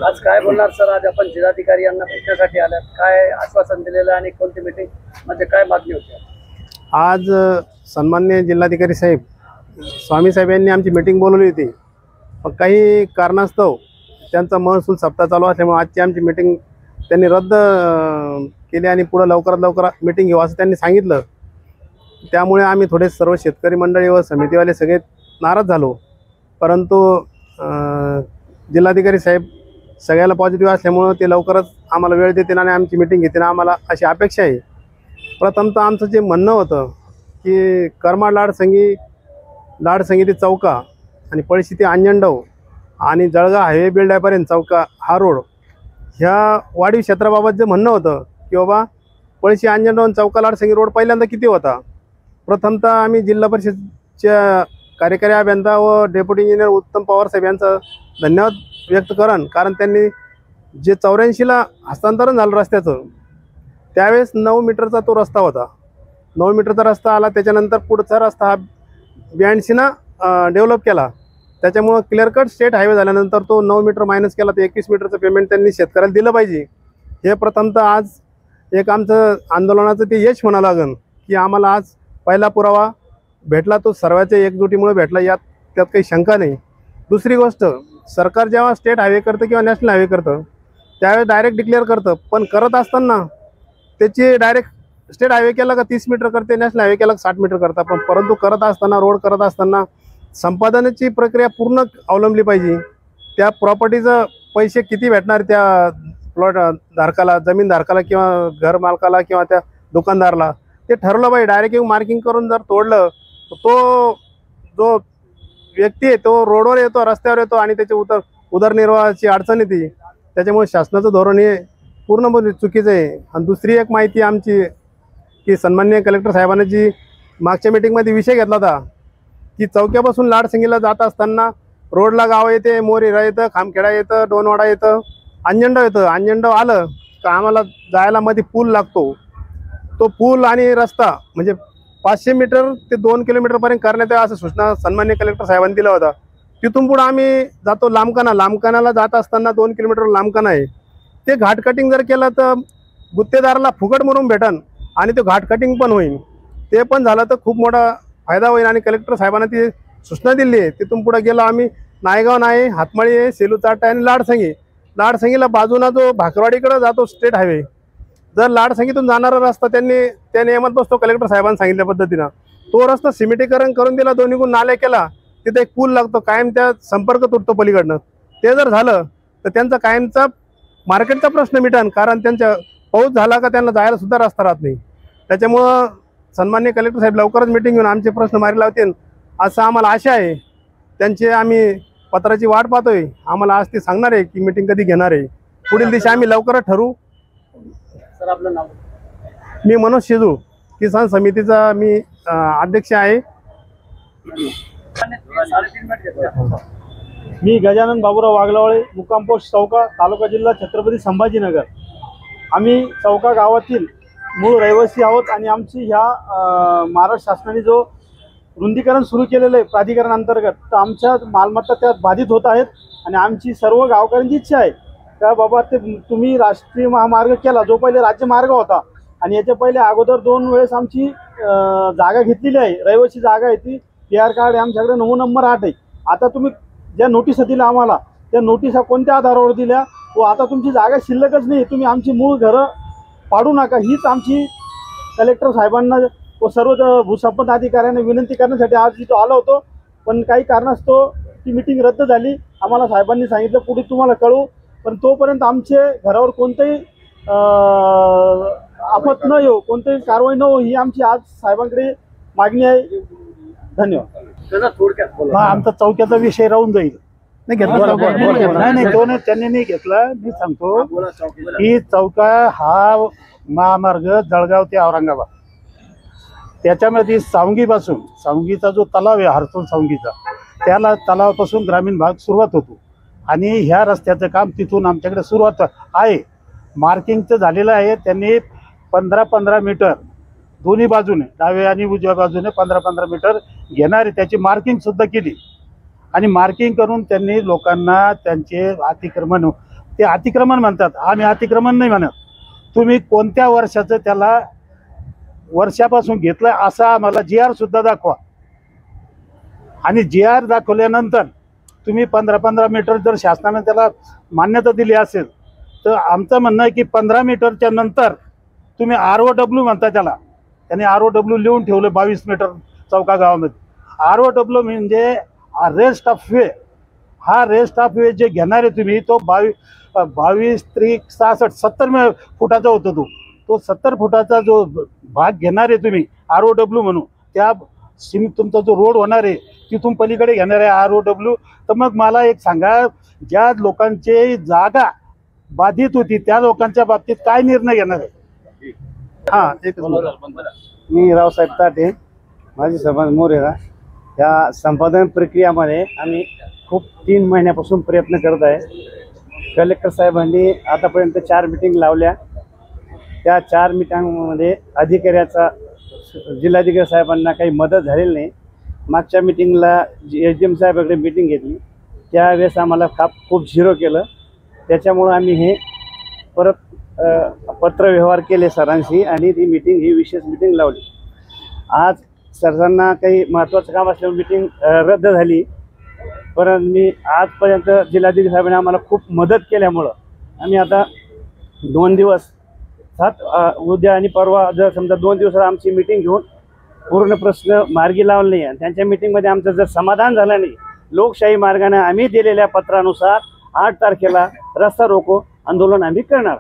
आज काय बोलणार सर? आज आपण जिल्हाधिकारी यांना भेटण्यासाठी आल्यात, काय आश्वासन दिलेलं आणि कोणती मीटिंग म्हणजे काय मागणी होती? आज सन्माननीय जिल्हाधिकारी साहेब स्वामी साहेब यांनी आमची मीटिंग बोलवली होती, पण काही कारणास्तव त्यांचा महसूल सप्ताह चालू असल्यामुळे आजची आमची मीटिंग त्यांनी रद्द केली आणि पुढे लवकरात लवकर मीटिंग घेऊ असं त्यांनी सांगितलं। त्यामुळे आम्ही थोडे सर्व शेतकरी मंडळी व समितीवाले सगळे नाराज झालो, परंतु जिल्हाधिकारी साहेब सगळ्याला पॉझिटिव्ह असल्यामुळे ते लवकरच आम्हाला वेळ देतील आणि आमची मीटिंग घेतील, आम्हाला अशी अपेक्षा आहे। प्रथमतः आमचं जे म्हणणं होतं की करमाड लाडसंगी ते चौका आणि पळशी ते अंजनगाव आणि जळगाव हायवे बिल्डापर्यंत चौका हा रोड ह्या वाढीव क्षेत्राबाबत जे म्हणणं होतं की बाबा पळशी अंजनगाव चौका लाडसंगी रोड पहिल्यांदा किती होता। प्रथमतः आम्ही जिल्हा परिषदच्या कार्यकारी अभियंता व डेप्युटी इंजिनियर उत्तम पवार साहेब यांचा धन्यवाद व्यक्त करण, कारण त्यांनी जे 84ला हस्तांतरण झालं रस्त्याचं त्यावेळेस 9 मीटरचा तो रस्ता होता। 9 मीटरचा रस्ता आला, त्याच्यानंतर पुढचा रस्ता हा 82नं डेव्हलप केला, त्याच्यामुळं क्लिअर कट स्टेट हायवे झाल्यानंतर तो 9 मीटर मायनस केला, तर 21 मीटरचं पेमेंट त्यांनी शेतकऱ्याला दिलं पाहिजे। हे प्रथमतः आज एक आमचं आंदोलनाचं ते यश म्हणावं लागेल की आम्हाला आज पहिला पुरावा भेटला, तो सर्वांच्या एकजुटीमुळे भेटला, त्यात काही शंका नाही। दुसरी गोष्ट, सरकार जेव्हा स्टेट हायवे करतं किंवा नॅशनल हायवे करतं त्यावेळेस डायरेक्ट डिक्लेअर करतं, पण करत असताना त्याची डायरेक्ट स्टेट हायवे केला का 30 मीटर करते, नॅशनल हायवे केला का 60 मीटर करता, पण परंतु करत असताना रोड करत असताना संपादनाची प्रक्रिया पूर्ण अवलंबली पाहिजे। त्या प्रॉपर्टीचं पैसे किती भेटणार त्या प्लॉट धारकाला, जमीन धारकाला किंवा घर मालकाला किंवा त्या दुकानदाराला ते ठरवलं पाहिजे। डायरेक्ट येऊन मार्किंग करून जर तोडलं तर तो जो व्यक्ती आहे तो रोडवर येतो, रस्त्यावर येतो आणि त्याची उदरनिर्वाहाची अडचण येते। त्याच्यामुळे शासनाचं धोरण हे पूर्णपणे चुकीचं आहे। आणि दुसरी एक माहिती आमची की सन्माननीय कलेक्टर साहेबांनी जी मागच्या मीटिंगमध्ये विषय घेतला होता की चौक्यापासून लाडसंगीला जात असताना रोडला गाव येते, मोरेरा येतं, खामखेडा येतं, डोनवाडा येतं, अंजनगाव येतं। अंजनगाव आलं का आम्हाला जायला मध्ये पूल लागतो, तो पूल आणि रस्ता म्हणजे 500 मीटर ते 2 किलोमीटरपर्यंत करण्यात यावं असं सूचना सन्माननीय कलेक्टर साहेबांनी दिला होता। तिथून पुढे आम्ही जातो लांबकानाला जात असताना 2 किलोमीटर लांबकाना आहे, ते घाट कटिंग जर केलं तर गुत्तेदाराला फुकट म्हणून भेटन आणि ते घाट कटिंग पण होईल, ते पण झालं तर खूप मोठा फायदा होईल आणि कलेक्टर साहेबांना ती सूचना दिली आहे। तिथून पुढे गेलो आम्ही नायगाव नाही, हातमाळी आहे, सेलू चाट आहे आणि लाडसंगीला बाजूला जो भाकरवाडीकडे जातो स्टेट हायवे, जर लाडसंगीतून जाणारा रस्ता त्या नियमात बसतो कलेक्टर साहेबांनी सांगितल्या पद्धतीनं, तो रस्ता सिमेंटीकरण करून दिला, दोन्हीकडून नाल्या केला, तिथे एक पूल लागतो, कायम त्या संपर्क तुटतो पलीकडनं, ते जर झालं तर त्यांचा कायमचा मार्केटचा प्रश्न मिटन, कारण त्यांच्या पाऊस झाला का त्यांना जायला सुद्धा रस्ता राहत नाही। त्याच्यामुळं सन्माननीय कलेक्टर साहेब लवकरच मीटिंग घेऊन आमचे प्रश्न मार्गी लावतील असं आम्हाला आशा आहे। त्यांचे आम्ही पत्राची वाट पाहतोय, आम्हाला आज ते सांगणार आहे की मीटिंग कधी घेणार आहे, पुढील दिवशी आम्ही लवकरच ठरवू। सर आपलं नाव? मी मनोज शेजू, किसान समितीचा मी अध्यक्ष आहे। मी गजानन बाबूराव वागलावळे, मुक्काम पोस्ट चौका, तालुका जिल्हा छत्रपती संभाजीनगर। आम्ही चौका गावातील मूळ रहिवासी आहोत आणि आमची ह्या महाराष्ट्र शासनाने जो रुंदीकरण सुरू केलेलं आहे प्राधिकरण अंतर्गत, तर आमच्या मालमत्ता त्यात बाधित होत आहेत आणि आमची सर्व गावकऱ्यांची इच्छा आहे त्या बाबा ते तुम्ही राष्ट्रीय महामार्ग केला, जो पहिले राज्य मार्ग होता आणि याच्या पहिले अगोदर 2 वेळेस आमची जागा घेतलेली आहे, रहिवासी जागा आहे, ती PR कार्ड आमच्याकडे 9 नंबर 8 आहे। आता तुम्ही ज्या नोटिसा दिल्या आम्हाला, त्या नोटिसा कोणत्या आधारावर दिल्या व आता तुमची जागा शिल्लकच नाही, तुम्ही आमची मूळ घरं पाडू नका, हीच आमची कलेक्टर साहेबांना व सर्व भूसंपदा अधिकाऱ्यांना विनंती करण्यासाठी आज इथं आलो होतो, पण काही कारणास्तव ती मीटिंग रद्द झाली। आम्हाला साहेबांनी सांगितलं पुढे तुम्हाला कळवू, पण तोपर्यंत आमचे घरावर कोणतेही आपत न येऊ, कोणतीही कारवाई न हो, ही आमची आज साहेबांकडे मागणी आहे। धन्यवाद। थोडक्यात आमचा चौक्याचा विषय राहून जाईल। नाही तो त्यांनी नाही घेतला, मी सांगतो की चौका हा महामार्ग जळगाव ते औरंगाबाद, त्याच्यामध्ये सावंगीचा जो तलाव आहे हरसूल सावंगीचा, त्याला तलावापासून ग्रामीण भाग सुरुवात होतो आणि ह्या रस्त्याचं काम तिथून आमच्याकडे सुरुवात आहे। मार्किंगचं झालेलं आहे, त्यांनी 15-15 मीटर दोन्ही बाजूने, डावे आणि उजव्या बाजूने 15-15 मीटर घेणारे त्याची मार्किंग सुद्धा केली आणि मार्किंग करून त्यांनी लोकांना त्यांचे अतिक्रमण ते अतिक्रमण म्हणतात. आम्ही अतिक्रमण नाही म्हणत. तुम्ही कोणत्या वर्षाचं त्याला वर्षापासून घेतलं असा आम्हाला GR सुद्धा दाखवा. आणि GR दाखवल्यानंतर तुम्ही 15-15 मीटर जर शासनाने त्याला मान्यता दिली असेल तर आमचं म्हणणं आहे की 15 मीटरच्या नंतर तुम्ही ROW म्हणता त्याला. त्यांनी ROW लिहून ठेवलं 22 मीटर चौका गावामध्ये. ROW म्हणजे रेस्ट ऑफ वे. हा रेस्ट ऑफ वे जे घेणार आहे तुम्ही तो 22 त्रिक 66 70 फुटाचा होतो. तो 70 फुटाचा जो भाग घेणार आहे तुम्ही ROW म्हणून, त्या तुमचा जो रोड होणार आहे तिथून पलीकडे घेणार आहे ROW. तर मग मला एक सांगा, ज्या लोकांची जागा बाधित होती त्या लोकांच्या बाबतीत काय निर्णय घेणार आहे? हां, एकच मिनिट. मी रावसाहेब ताटे, माझी सरपंच मोरेगा. या संपादन प्रक्रियामध्ये आम्ही खूप 3 महिन्यापासून प्रयत्न करत आहे. कलेक्टर साहेबांनी आतापर्यंत 4 मीटिंग लावल्या. त्या 4 मीटिंगमध्ये जिल्हाधिकारी साहेबांना काही मदत झालेली नाही. मागच्या मिटिंगला SDM साहेबांकडे मीटिंग घेतली, त्यावेळेस आम्हाला खूप झिरो केलं. त्याच्यामुळं आम्ही हे परत पत्रव्यवहार केले सरांशी आणि ती मीटिंग ही विशेष मीटिंग लावली. आज सरांना काही महत्त्वाचं काम असल्यामुळे मीटिंग रद्द झाली. परंतु मी आजपर्यंत जिल्हाधिकारी साहेबांनी आम्हाला खूप मदत केल्यामुळं आम्ही आता 2 दिवस उद्या आणि परवा जर समजा 2 दिवसात आमची मीटिंग घेऊन पूर्ण प्रश्न मार्गी लावले नाही आणि त्यांच्या मीटिंगमध्ये आमचं जर समाधान झालं नाही, लोकशाही मार्गाने आम्ही दिलेल्या पत्रानुसार 8 तारखेला रस्ता रोको आंदोलन आम्ही करणार.